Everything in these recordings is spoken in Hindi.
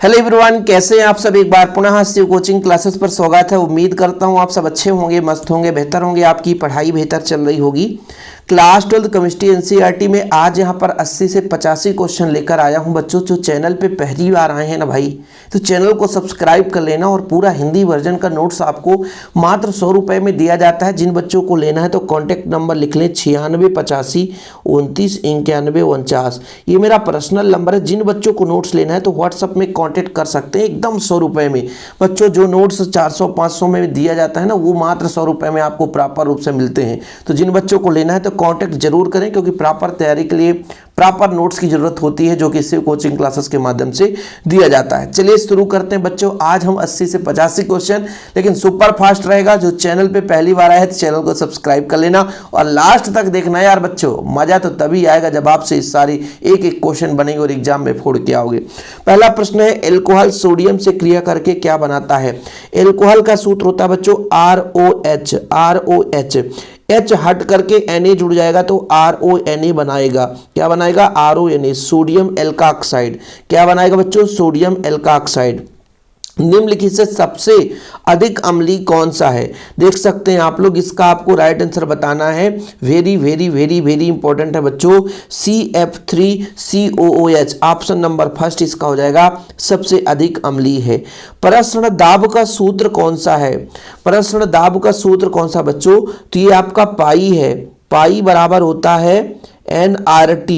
हेलो एवरीवन, कैसे हैं आप सब। एक बार पुनः शिव कोचिंग क्लासेस पर स्वागत है। उम्मीद करता हूं आप सब अच्छे होंगे, मस्त होंगे, बेहतर होंगे, आपकी पढ़ाई बेहतर चल रही होगी। क्लास 12 केमिस्ट्री एनसीईआरटी में आज यहां पर 80 से 85 क्वेश्चन लेकर आया हूं। बच्चों जो चैनल पे पहली बार आए हैं ना भाई, तो चैनल को सब्सक्राइब कर लेना। और पूरा हिंदी वर्जन का नोट्स आपको मात्र 100 रुपये में दिया जाता है। जिन बच्चों को लेना है तो कॉन्टैक्ट नंबर लिख लें 9685299149। ये मेरा पर्सनल नंबर है। जिन बच्चों को नोट्स लेना है तो व्हाट्सअप में कॉन्टैक्ट कर सकते हैं, एकदम 100 रुपये में। बच्चों जो नोट्स 400-500 में दिया जाता है ना, वो मात्र 100 रुपये में आपको प्रॉपर रूप से मिलते हैं। तो जिन बच्चों को लेना है तो कॉन्टैक्ट जरूर करें, क्योंकि प्रॉपर तैयारी के लिए प्रॉपर नोट्स की जरूरत होती है, जो कि शिव कोचिंग क्लासेस के माध्यम से दिया जाता है। चलिए शुरू करते हैं बच्चों। आज हम 80 से 85 क्वेश्चन, लेकिन सुपर फास्ट रहेगा। जो चैनल पे पहली बार आया है तो चैनल को सब्सक्राइब कर लेना और लास्ट तक देखना है यार बच्चों। मजा तो तभी आएगा जब आपसे इस सारी एक एक क्वेश्चन बनेंगे और एग्जाम में फोड़ के आओगे। पहला प्रश्न है, एल्कोहल सोडियम से क्रिया करके क्या बनाता है। एल्कोहल का सूत्र होता है बच्चों ROH। ROH H हट करके Na जुड़ जाएगा तो RONA बनाएगा। क्या बनाएगा? RONA, sodium alkoxide. क्या बनाएगा बच्चों? Sodium alkoxide. निम्नलिखित से सबसे अधिक अम्लीय कौन सा है? देख सकते हैं आप लोग, इसका आपको राइट आंसर बताना है। Very very very very important है बच्चों, CF3COOH। ऑप्शन नंबर फर्स्ट इसका हो जाएगा, सबसे अधिक अम्लीय है। प्रसरण दाब का सूत्र कौन सा है? प्रसरण दाब का सूत्र कौन सा बच्चों? तो ये आपका पाई है। पाई बराबर होता है nRT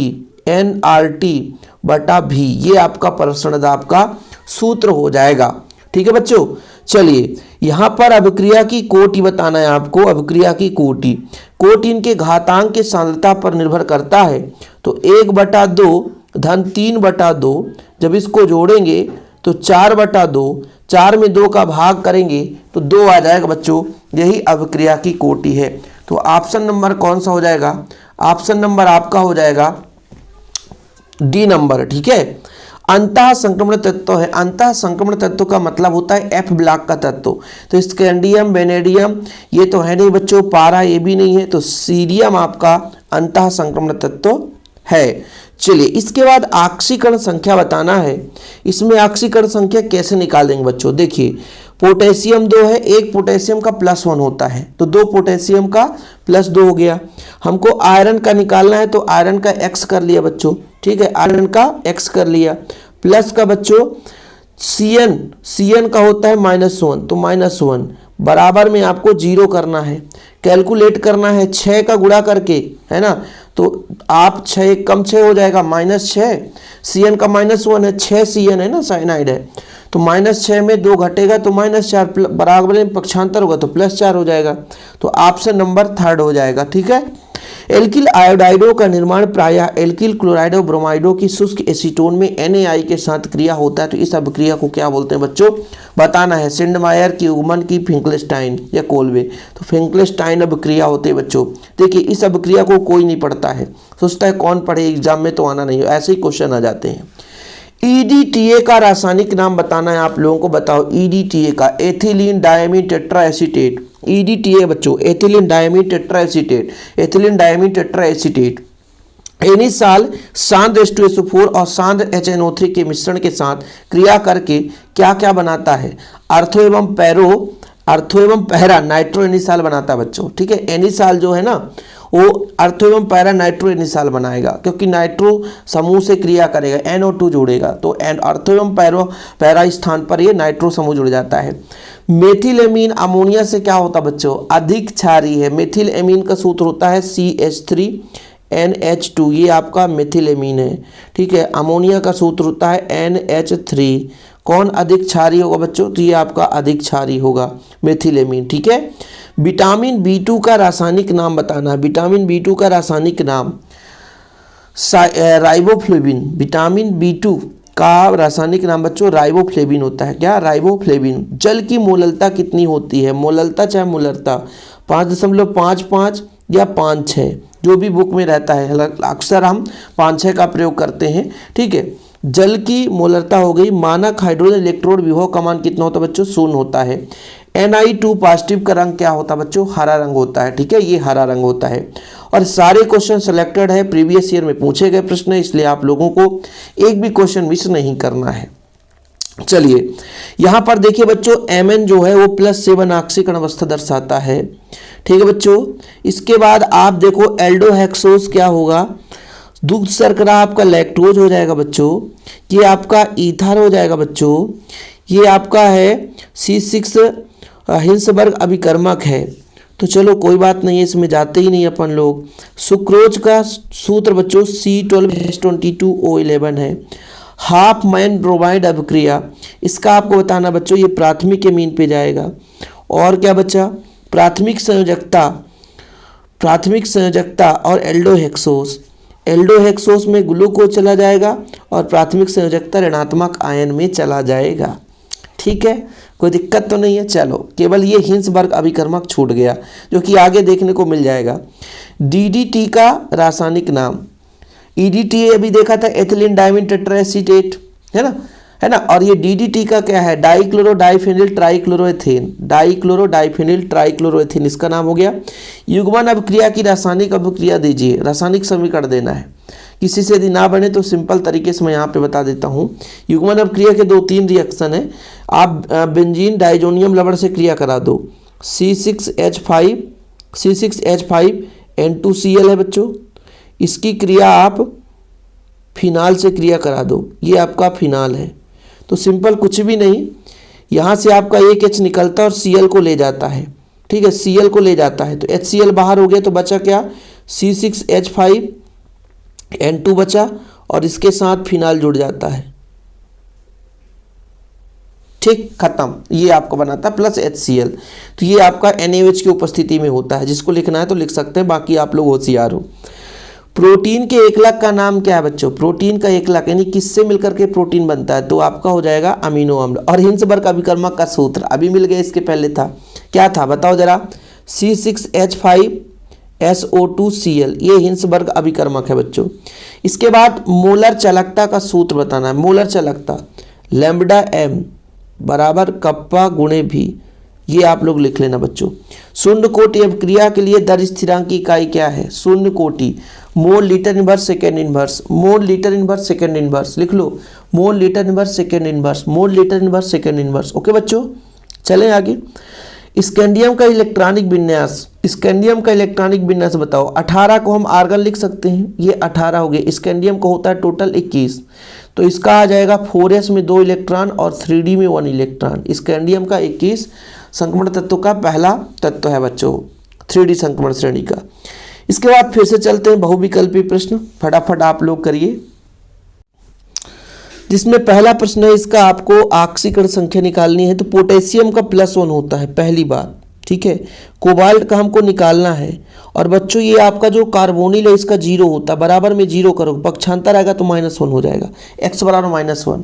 बटा V। ये आपका प्रसरण दाब का सूत्र हो जाएगा। ठीक है बच्चों, चलिए यहां पर अभिक्रिया की कोटि बताना है आपको। अभिक्रिया की कोटि, कोटि इनके घातांक की सांद्रता पर निर्भर करता है। तो 1/2 धन 3/2, जब इसको जोड़ेंगे तो 4/2, 4 में 2 का भाग करेंगे तो 2 आ जाएगा बच्चों। यही अभिक्रिया की कोटि है। तो ऑप्शन नंबर कौन सा हो जाएगा? ऑप्शन नंबर आपका हो जाएगा डी नंबर। ठीक है, अंतः संक्रमण तत्व है। अंतः संक्रमण तत्व का मतलब होता है F ब्लॉक का तत्व। तो स्कैंडियम, वेनेडियम ये तो है नहीं बच्चों, पारा ये भी नहीं है, तो सीरियम आपका अंतः संक्रमण तत्व है। चलिए इसके बाद ऑक्सीकरण संख्या बताना है। इसमें ऑक्सीकरण संख्या कैसे निकालेंगे बच्चों? देखिए पोटेशियम 2 है, एक पोटेशियम का +1 होता है, तो 2 पोटेशियम का +2 हो गया। हमको आयरन का निकालना है तो आयरन का X कर लिया बच्चों। ठीक है, आयरन का X कर लिया। प्लस का बच्चों CN का होता है -1, तो -1 बराबर में आपको 0 करना है। कैलकुलेट करना है 6 का गुणा करके, है ना। तो आप 6 कम 6 हो जाएगा -6। CN का -1 है, 6 CN है ना, साइनाइड है। तो -6 में 2 घटेगा तो -4, बराबर में पक्षांतर होगा तो +4 हो जाएगा। तो ऑप्शन नंबर थर्ड हो जाएगा। ठीक है, एल्किल आयोडाइडों का निर्माण प्रायः एल्किल क्लोराइडो ब्रोमाइडो की शुष्क एसीटोन में NaI के साथ क्रिया होता है। तो इस अभिक्रिया को क्या बोलते हैं बच्चों? बताना है। सिंडमायर की, उगमन की, फिंकलेस्टाइन या कोलवे। तो फिंकलेस्टाइन अभिक्रिया होते हैं बच्चों। देखिए इस अभिक्रिया को कोई नहीं पढ़ता है, सोचता है कौन पढ़े, एग्जाम में तो आना नहीं है, ऐसे ही क्वेश्चन आ जाते हैं। EDTA का रासायनिक नाम बताना है आप लोगों को। बताओ EDTA का, ethylene diamine tetra acetate. EDTA बच्चों ethylene diamine tetra acetate, ethylene diamine tetra acetate. Anisole सांद्र H2SO4 और सांद्र HNO3 के मिश्रण के साथ क्रिया करके क्या क्या बनाता है? अर्थो एवं पैरा नाइट्रो एनिसाल बनाता है बच्चों। ठीक है, एनिसाल जो है ना वो अर्थो एवं पैरा नाइट्रो एनिसाल बनाएगा, क्योंकि नाइट्रो समूह से क्रिया करेगा, NO2 जोड़ेगा, तो अर्थो एवं पैरा स्थान पर ये नाइट्रो समूह जुड़ जाता है। मेथिलेमीन अमोनिया से क्या होता है बच्चों? अधिक क्षारीय है। मेथिलेमीन का सूत्र होता है CH3NH2, ये आपका मेथिलेमीन है। ठीक है, अमोनिया का सूत्र होता है NH3। कौन अधिक क्षारीय होगा बच्चों? तो ये आपका अधिक क्षारीय होगा, मेथिलेमीन। ठीक है, विटामिन B2 का रासायनिक नाम बताना है। विटामिन B2 का रासायनिक नाम राइबोफ्लेविन। विटामिन B2 का रासायनिक नाम बच्चों राइबोफ्लेविन होता है। क्या? राइबोफ्लेविन। जल की मोललता कितनी होती है? मोललता चाहे मोलरता 5.55 या 5.6, जो भी बुक में रहता है। अक्सर हम 5.6 का प्रयोग करते हैं। ठीक है, जल की मोलरता हो गई। मानक हाइड्रोजन इलेक्ट्रोड विभव का मान कितना होता है बच्चों? 0 होता है। Ni2 पॉजिटिव का रंग क्या होता है बच्चों? हरा रंग होता है। ठीक है, ये हरा रंग होता है। और सारे क्वेश्चन सिलेक्टेड है, प्रीवियस ईयर में पूछे गए प्रश्न है, इसलिए आप लोगों को एक भी क्वेश्चन मिस नहीं करना है। चलिए यहाँ पर देखिए बच्चों Mn जो है वो +7 ऑक्सीकरण अवस्था दर्शाता है। ठीक है बच्चों, इसके बाद आप देखो एल्डोहेक्सोस क्या होगा, दुग्ध शर्करा आपका लैक्टोज हो जाएगा बच्चों, ये आपका ईथर हो जाएगा बच्चों, ये आपका है C6 हिंसबर्ग अभिकर्मक है। तो चलो कोई बात नहीं है, इसमें जाते ही नहीं अपन लोग। सुक्रोज का सूत्र बच्चों C12H22O11 है। हाफ मैन ब्रोमाइड अभिक्रिया, इसका आपको बताना बच्चों, ये प्राथमिक एमीन पे जाएगा। और क्या बच्चा, प्राथमिक संयोजकता और एल्डोहेक्सोस, एल्डोहेक्सोस में ग्लूकोज चला जाएगा और प्राथमिक संयोजकता ऋणात्मक आयन में चला जाएगा। ठीक है, कोई दिक्कत तो नहीं है। चलो केवल ये हिंसबर्ग अभिकर्मक छूट गया जो कि आगे देखने को मिल जाएगा। डीडीटी का रासायनिक नाम, ईडीटी अभी देखा था एथिलीन डाइमीन टेट्राएसीटेट, है ना। और ये डीडीटी का क्या है, डाइक्लोरो डाइफेनिल ट्राइक्लोरोएथेन, डाइक्लोरो डाइफेनिल ट्राइक्लोरोएथेन इसका नाम हो गया। युग्मन अभिक्रिया की रासायनिक अभिक्रिया दीजिए, रासायनिक समीकरण देना है। किसी से यदि ना बने तो सिंपल तरीके से मैं यहाँ पे बता देता हूँ। युग्मन अभिक्रिया के 2-3 रिएक्शन है, आप बेंजीन डाइजोनियम लवण से क्रिया करा दो, C6H5N2Cl है बच्चों, इसकी क्रिया आप फिनाल से क्रिया करा दो, ये आपका फिनाल है। तो सिंपल कुछ भी नहीं, यहाँ से आपका एक H निकलता है और Cl को ले जाता है। ठीक है, Cl को ले जाता है तो HCl बाहर हो गया, तो बचा क्या, C6H5N2 बचा और इसके साथ फिनाल जुड़ जाता है। ठीक, खत्म, ये आपको बनाता है प्लस HCl। तो ये आपका NaOH की उपस्थिति में होता है, जिसको लिखना है तो लिख सकते हैं, बाकी आप लोग होशियार हो। प्रोटीन के एकलक का नाम क्या है बच्चों, प्रोटीन का एकलक यानी किससे मिलकर के प्रोटीन बनता है, तो आपका हो जाएगा अमीनो अम्ल। और हिंसबर्ग अभिकर्मक का सूत्र अभी मिल गया, इसके पहले था, क्या था बताओ जरा, C6H5SO2Cl, ये हिंसबर्ग अभिकर्मक है बच्चों। इसके बाद मोलर चालकता का सूत्र बताना है, मोलर चालकता लैम्बडा m बराबर कप्पा गुणे भी, ये आप लोग लिख लेना बच्चों। शून्य कोटि अभिक्रिया के लिए दर स्थिरांक की इकाई क्या है, शून्य कोटि mole litre inverse second inverse, mole litre inverse second inverse लिख लो, mole litre inverse second inverse, mole litre inverse second inverse. Okay बच्चों, चलें आगे। स्कैंडियम का इलेक्ट्रॉनिक विन्यास, स्कैंडियम का इलेक्ट्रॉनिक विन्यास बताओ। 18 को हम आर्गन लिख सकते हैं, ये 18 हो गए। स्कैंडियम का होता है टोटल 21, तो इसका आ जाएगा 4s में 2 इलेक्ट्रॉन और 3d में 1 इलेक्ट्रॉन। स्कैंडियम का 21 संक्रमण तत्व का पहला तत्व है बच्चों, 3d संक्रमण श्रेणी का। इसके बाद फिर से चलते हैं बहुविकल्पी प्रश्न, फटाफट आप लोग करिए। जिसमें पहला प्रश्न है, इसका आपको ऑक्सीकरण संख्या निकालनी है। तो पोटेशियम का +1 होता है पहली बात, ठीक है। कोबाल्ट का हमको निकालना है। और बच्चों ये आपका जो कार्बोनिल है इसका 0 होता है, बराबर में 0 करो, पक्षांतर आएगा तो -1 हो जाएगा, x बराबर -1,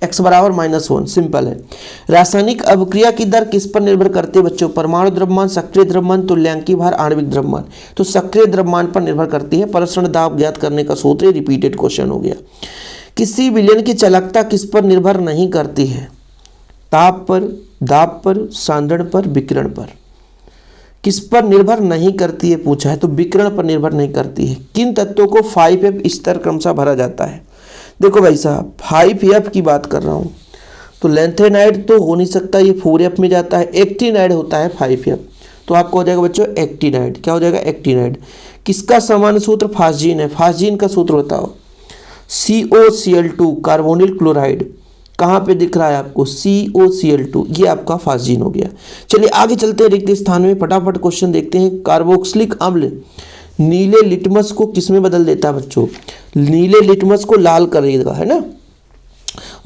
x बराबर -1, सिंपल है। रासायनिक अभिक्रिया की दर किस पर निर्भर करती है बच्चों, परमाणु द्रव्यमान, सक्रिय द्रव्यमान, तुल्यांकी भार, आणविक द्रव्यमान। तो सक्रिय द्रव्यमान पर निर्भर करती है। प्रसरण दाब ज्ञात करने का सूत्र, रिपीटेड क्वेश्चन हो गया। किसी विलयन की चालकता किस पर निर्भर नहीं करती है, ताप पर, दाब पर, सांद्रण पर, विकिरण पर। किस पर निर्भर नहीं करती है पूछा है, तो विकिरण पर निर्भर नहीं करती है। किन तत्वों को 5F स्तर क्रमशः भरा जाता है। देखो भाई साहब, 5F की बात कर रहा हूँ, तो लेंथेनाइड तो हो नहीं सकता, ये 4F में जाता है। एक्टिनाइड होता है 5F, तो आपको हो जाएगा बच्चों एक्टिनाइड। क्या हो जाएगा, एक्टिनाइड। किसका सामान्य सूत्र, फास्जीन है। फास्जीन का सूत्र बताओ, COCl2 कार्बोनिल क्लोराइड, कहाँ पे दिख रहा है आपको, COCl2, ये आपका फास्जीन हो गया। चलिए आगे चलते हैं रिक्त स्थान में, फटाफट क्वेश्चन देखते हैं। कार्बोक्सिलिक अम्ल नीले लिटमस को किस में बदल देता है बच्चों, नीले लिटमस को लाल करेगा, है ना।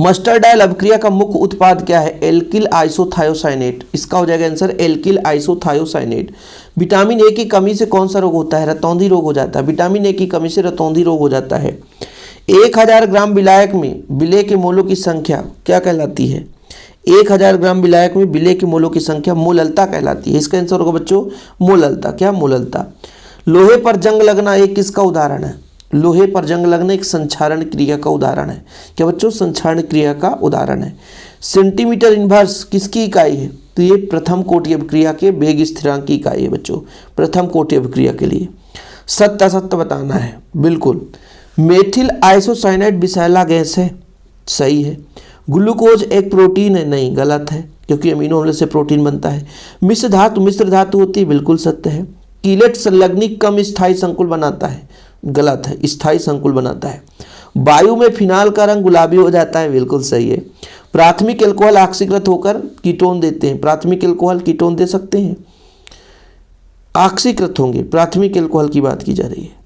मस्टर्ड डाइल अभिक्रिया का मुख्य उत्पाद क्या है, एल्किल आइसोथायोसाइनेट, इसका हो जाएगा answer alkyl isothiocyanate. Vitamin A की कमी से कौन सा रोग होता है, रतौंधी रोग हो जाता है। विटामिन ए की कमी से रतौंधी रोग हो जाता है। 1000 ग्राम विलायक में विलेय के मोलों की संख्या क्या कहलाती है, 1000 ग्राम विलायक में विलेय के मोलों की संख्या मोललता कहलाती है। इसका आंसर होगा बच्चों मोललता। क्या, मोललता। लोहे पर जंग लगना एक किसका उदाहरण है, लोहे पर जंग लगना एक संक्षारण क्रिया का उदाहरण है। क्या बच्चों, संक्षारण क्रिया का उदाहरण है। सेंटीमीटर इनवर्स किसकी इकाई है, तो ये प्रथम कोटि अभिक्रिया के वेग स्थिरांक की इकाई है बच्चों, प्रथम कोटि अभिक्रिया के लिए। सत्य असत्य बताना है, बिल्कुल। मेथिल आइसोसाइनाइड विषैला गैस है, सही है। ग्लूकोज एक प्रोटीन है, नहीं गलत है, क्योंकि अमीनो अम्ल से प्रोटीन बनता है। मिश्र धातु होती है, बिल्कुल सत्य है। कीलेट संलग्निक कम स्थायी संकुल बनाता है, गलत है, स्थायी संकुल बनाता है। वायु में फिनाल का रंग गुलाबी हो जाता है, बिल्कुल सही है। प्राथमिक एल्कोहल ऑक्सीकृत होकर कीटोन देते हैं, प्राथमिक एल्कोहल कीटोन दे सकते हैं, ऑक्सीकृत होंगे, प्राथमिक एल्कोहल की बात की जा रही है।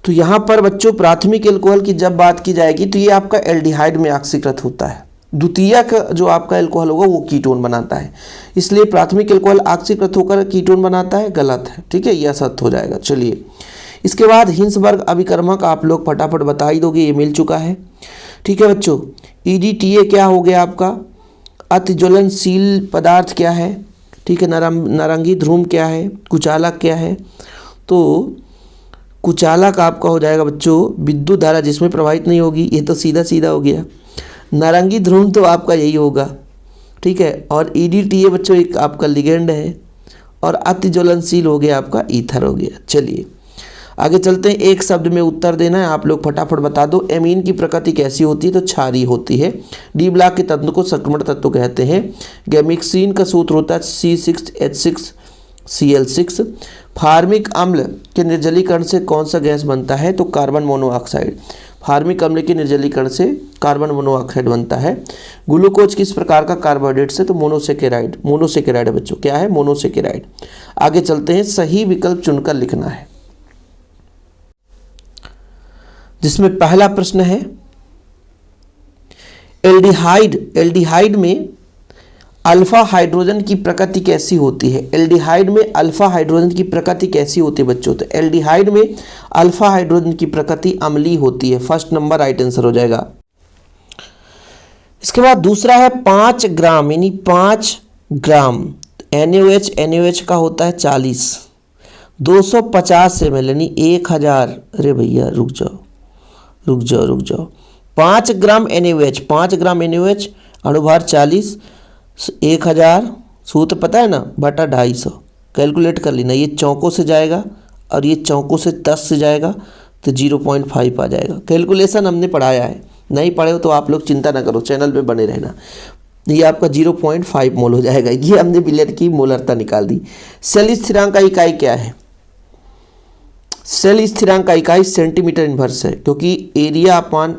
तो यहां पर बच्चों प्राथमिक एल्कोहल की जब बात की जाएगी तो ये आपका एल्डिहाइड में ऑक्सीकृत होता है। द्वितीयक जो आपका एल्कोहल होगा वो कीटोन बनाता है, इसलिए प्राथमिक एल्कोहल ऑक्सीकृत होकर कीटोन बनाता है, गलत है। ठीक है, यह सत्य हो जाएगा। चलिए इसके बाद हिंसबर्ग अभिकर्मक आप लोग फटाफट बता ही दोगे, ये मिल चुका है। ठीक है बच्चों, EDTA क्या हो गया आपका, अति ज्वलनशील पदार्थ क्या है। ठीक है, नारंगी ध्रुव क्या है, कुचालक क्या है। तो कुचालक आपका हो जाएगा बच्चों विद्युत धारा जिसमें प्रवाहित नहीं होगी, ये तो सीधा सीधा हो गया। नारंगी ध्रुव तो आपका यही होगा। ठीक है, और EDTA बच्चों एक आपका लिगेंड है, और अति ज्वलनशील हो गया आपका ईथर हो गया। चलिए आगे चलते हैं, एक शब्द में उत्तर देना है, आप लोग फटाफट बता दो। एमीन की प्रकृति कैसी होती है, तो क्षारीय होती है। डी ब्लॉक के तत्व को संक्रमण तत्व कहते हैं। गैमिक्सिन का सूत्र होता है C6H6Cl6। फार्मिक अम्ल के निर्जलीकरण से कौन सा गैस बनता है, तो कार्बन मोनोऑक्साइड। फार्मिक अम्ल के निर्जलीकरण से कार्बन मोनोऑक्साइड बनता है। ग्लूकोज किस प्रकार का कार्बोहाइड्रेट से, तो मोनोसेकेराइड। मोनोसेकेराइड है बच्चों, क्या है, मोनोसेकेराइड। आगे चलते हैं, सही विकल्प चुनकर लिखना है, जिसमें पहला प्रश्न है एल्डिहाइड में अल्फा हाइड्रोजन की प्रकृति कैसी होती है। एल्डिहाइड में अल्फा हाइड्रोजन की प्रकृति कैसी होती है बच्चों, तो एल्डिहाइड में अल्फा हाइड्रोजन की प्रकृति अम्लीय होती है। फर्स्ट नंबर राइट आंसर हो जाएगा। इसके बाद दूसरा है 5 ग्राम, यानी 5 ग्राम NaOH का होता है 40, 250 ml यानी 1000। अरे भैया रुक जाओ 5 ग्राम NaOH अणुभार 40, 1000 सूत्र पता है ना, बटा 250 कैलकुलेट कर लेना। ये चौकों से जाएगा और ये चौकों से 10 से जाएगा तो 0.5 आ जाएगा। कैलकुलेशन हमने पढ़ाया है, नहीं पढ़े हो तो आप लोग चिंता ना करो, चैनल पे बने रहना। ये आपका 0.5 मोल हो जाएगा। ये हमने बिलियर्ड की मोलरता निकाल दी। सेल स्थिरांक का इकाई क्या है, सेल स्थिरांक का इकाई सेंटीमीटर इनवर्स है, क्योंकि एरिया अपॉन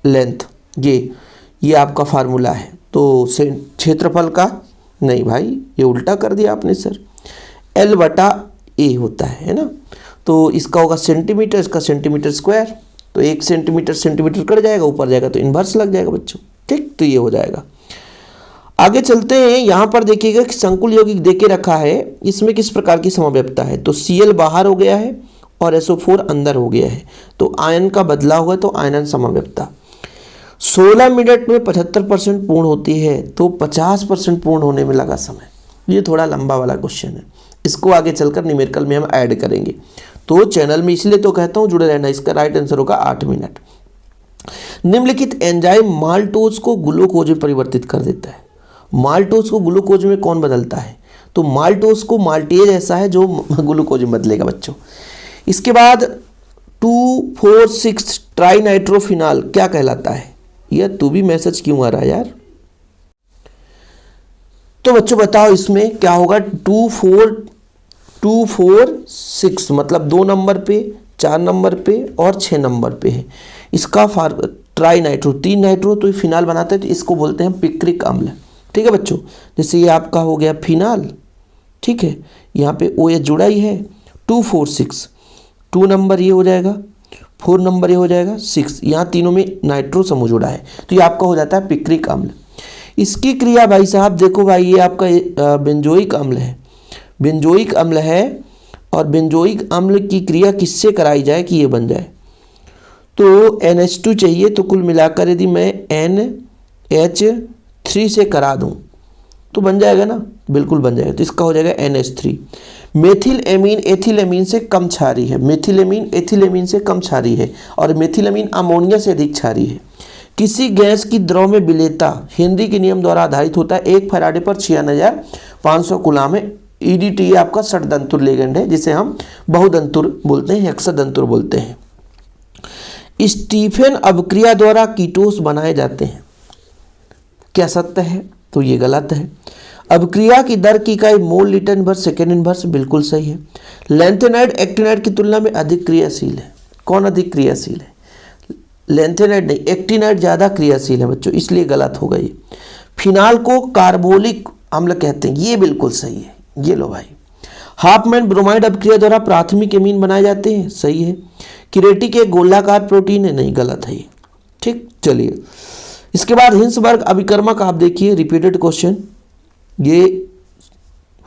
लेंथ ये आपका फार्मूला है। तो क्षेत्रफल का नहीं भाई, ये उल्टा कर दिया आपने सर, L/A होता है ना। तो इसका होगा सेंटीमीटर, इसका सेंटीमीटर स्क्वायर। तो 1 सेंटीमीटर कट जाएगा, ऊपर जाएगा तो इन्वर्स लग जाएगा बच्चों। ठीक, तो ये हो जाएगा। आगे चलते हैं, यहाँ पर देखिएगा कि संकुल यौगिक देके रखा है, इसमें किस प्रकार की समव्यवस्था है। तो Cl बाहर हो गया है और SO4 अंदर हो गया है, तो आयन का बदलाव हुआ, तो आयनन समव्यवस्था 16 मिनट में 75% पूर्ण होती है, तो 50% पूर्ण होने में लगा समय। ये थोड़ा लंबा वाला क्वेश्चन है, इसको आगे चलकर न्यूमेरिकल में हम ऐड करेंगे। तो चैनल में इसलिए तो कहता हूँ जुड़े रहना। इसका राइट आंसर होगा 8 मिनट। निम्नलिखित एंजाइम माल्टोज को ग्लूकोज में परिवर्तित कर देता है। माल्टोज को ग्लूकोज में कौन बदलता है, तो माल्टोज को माल्टेज ऐसा है जो ग्लूकोज में बदलेगा बच्चों। इसके बाद 2,4,6 ट्राइनाइट्रोफिनॉल क्या कहलाता है। यार तू भी मैसेज क्यों आ रहा है यार। तो बच्चों बताओ इसमें क्या होगा। 2,4,6 मतलब 2 नंबर पे, 4 नंबर पे और 6 नंबर पे है। इसका ट्राइनाइट्रो 3 नाइट्रो तो फिनाल बनाते हैं, तो इसको बोलते हैं पिक्रिक अम्ल। ठीक है बच्चों, जैसे ये आपका हो गया फिनाल। ठीक है, यहाँ पे OH जुड़ा ही है। 2,4,6 2 नंबर ये हो जाएगा, 4 नंबर ये हो जाएगा, 6, यहाँ तीनों में नाइट्रो समूह जुड़ा है, तो ये आपका हो जाता है पिक्रिक अम्ल। इसकी क्रिया भाई साहब देखो भाई, ये आपका बेंजोइक अम्ल है, बेंजोइक अम्ल है। और बेंजोइक अम्ल की क्रिया किससे कराई जाए कि ये बन जाए, तो NH2 चाहिए। तो कुल मिलाकर यदि मैं NH3 से करा दूं तो बन जाएगा ना, बिल्कुल बन जाएगा। तो इसका हो जाएगा NH3। मेथिल एमीन एथिलेमीन से कम क्षारीय है, मेथिलेमीन एथिलेमीन से कम क्षारीय है, और मेथिलेमीन अमोनिया से अधिक क्षारीय है। किसी गैस की द्रव में विलेयता हेनरी के नियम द्वारा आधारित होता है। 1 फैराडे पर 6500 कूलाम है। EDTA आपका षटदंतुर लिगेंड है, जिसे हम बहुदंतुर बोलते हैं, हेक्सादंतुर बोलते हैं। स्टीफन अभिक्रिया द्वारा कीटोस बनाए जाते हैं। क्या सत्य है? तो ये गलत है। अभिक्रिया की दर की इकाई मोल लीटर इनवर्स सेकेंड इनवर्स, बिल्कुल सही है। लैंथेनाइड एक्टिनाइड की तुलना में अधिक क्रियाशील है। कौन अधिक क्रियाशील है? लैंथेनाइड नहीं, एक्टिनाइड ज़्यादा क्रियाशील है बच्चों, इसलिए गलत होगा ये। फिनाल को कार्बोलिक अम्ल कहते हैं, ये बिल्कुल सही है। ये लो भाई। हाफमैन ब्रोमाइड अभिक्रिया द्वारा प्राथमिक एमीन बनाए जाते हैं, सही है। किरेटिक एक गोलाकार प्रोटीन है, नहीं, गलत है ये। ठीक, चलिए इसके बाद हिंसबर्ग अभिकर्मक आप देखिए, रिपीटेड क्वेश्चन ये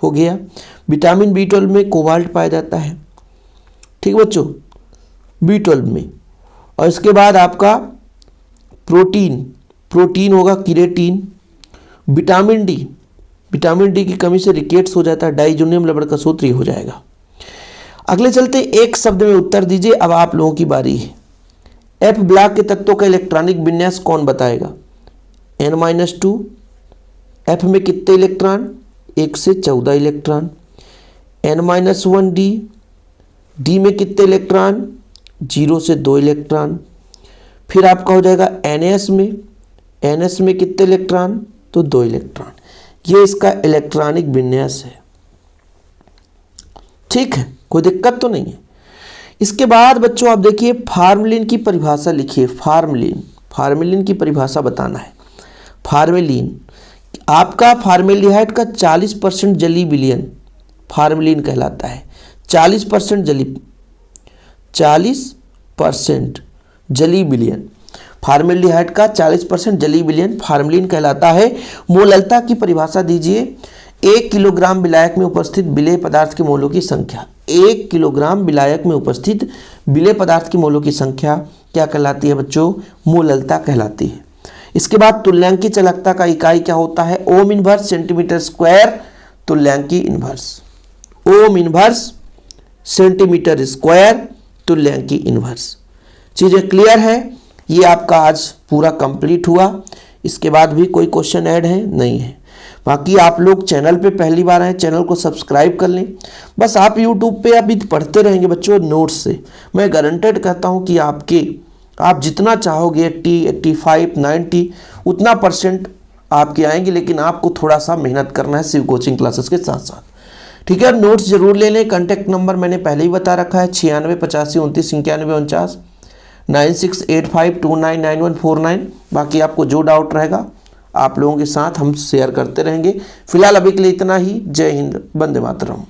हो गया। विटामिन B12 में कोबाल्ट पाया जाता है, ठीक बच्चों, B12 में। और इसके बाद आपका प्रोटीन होगा किरेटिन। विटामिन डी की कमी से रिकेट्स हो जाता है, डाइजोनियम लवण का सूत्र हो जाएगा। अगले चलते, एक शब्द में उत्तर दीजिए। अब आप लोगों की बारी है। एफ ब्लॉक के तत्वों का इलेक्ट्रॉनिक विन्यास कौन बताएगा? N-2। एफ में कितने इलेक्ट्रॉन? 1 से 14 इलेक्ट्रॉन। N-1 डी में कितने इलेक्ट्रॉन? 0 से 2 इलेक्ट्रॉन। फिर आपका हो जाएगा NS में कितने इलेक्ट्रॉन? तो 2 इलेक्ट्रॉन। ये इसका इलेक्ट्रॉनिक विन्यास है, ठीक है, कोई दिक्कत तो नहीं है। इसके बाद बच्चों आप देखिए, फार्मलिन की परिभाषा लिखिए। फार्मलिन की परिभाषा बताना है। फार्मेलिन आपका फार्मेल्डिहाइड का 40% जलीय विलयन फार्मेलिन कहलाता है। 40% जलीय विलयन फार्मेल्डिहाइड का 40% जलीय विलयन फार्मेलिन कहलाता है। मोललता की परिभाषा दीजिए। 1 किलोग्राम विलायक में उपस्थित विलेय पदार्थ के मोलों की संख्या। 1 किलोग्राम विलायक में उपस्थित विलेय पदार्थ के मोलों की संख्या क्या कहलाती है बच्चों? मोललता कहलाती है। इसके बाद तुल्यांकी चालकता का इकाई क्या होता है? ओम इनवर्स सेंटीमीटर स्क्वायर तुल्यांकी inverse. Ohm inverse centimetre square तुल्यांकी इनवर्स। चीज़ें क्लियर है? ये आपका आज पूरा कंप्लीट हुआ। इसके बाद भी कोई क्वेश्चन ऐड है? नहीं है। बाकी आप लोग चैनल पे पहली बार आए, चैनल को सब्सक्राइब कर लें। बस आप यूट्यूब पे अभी पढ़ते रहेंगे बच्चों नोट्स से। मैं गारंटेड कहता हूँ कि आप जितना चाहोगे 80, 85, 90 उतना % आपके आएंगे, लेकिन आपको थोड़ा सा मेहनत करना है शिव कोचिंग क्लासेस के साथ साथ, ठीक है। नोट्स जरूर ले लें। कॉन्टैक्ट नंबर मैंने पहले ही बता रखा है, 96 85 29 91 49, 9685299149। बाकी आपको जो डाउट रहेगा आप लोगों के साथ हम शेयर करते रहेंगे। फिलहाल अभी के लिए इतना ही। जय हिंद, वंदे मातरम।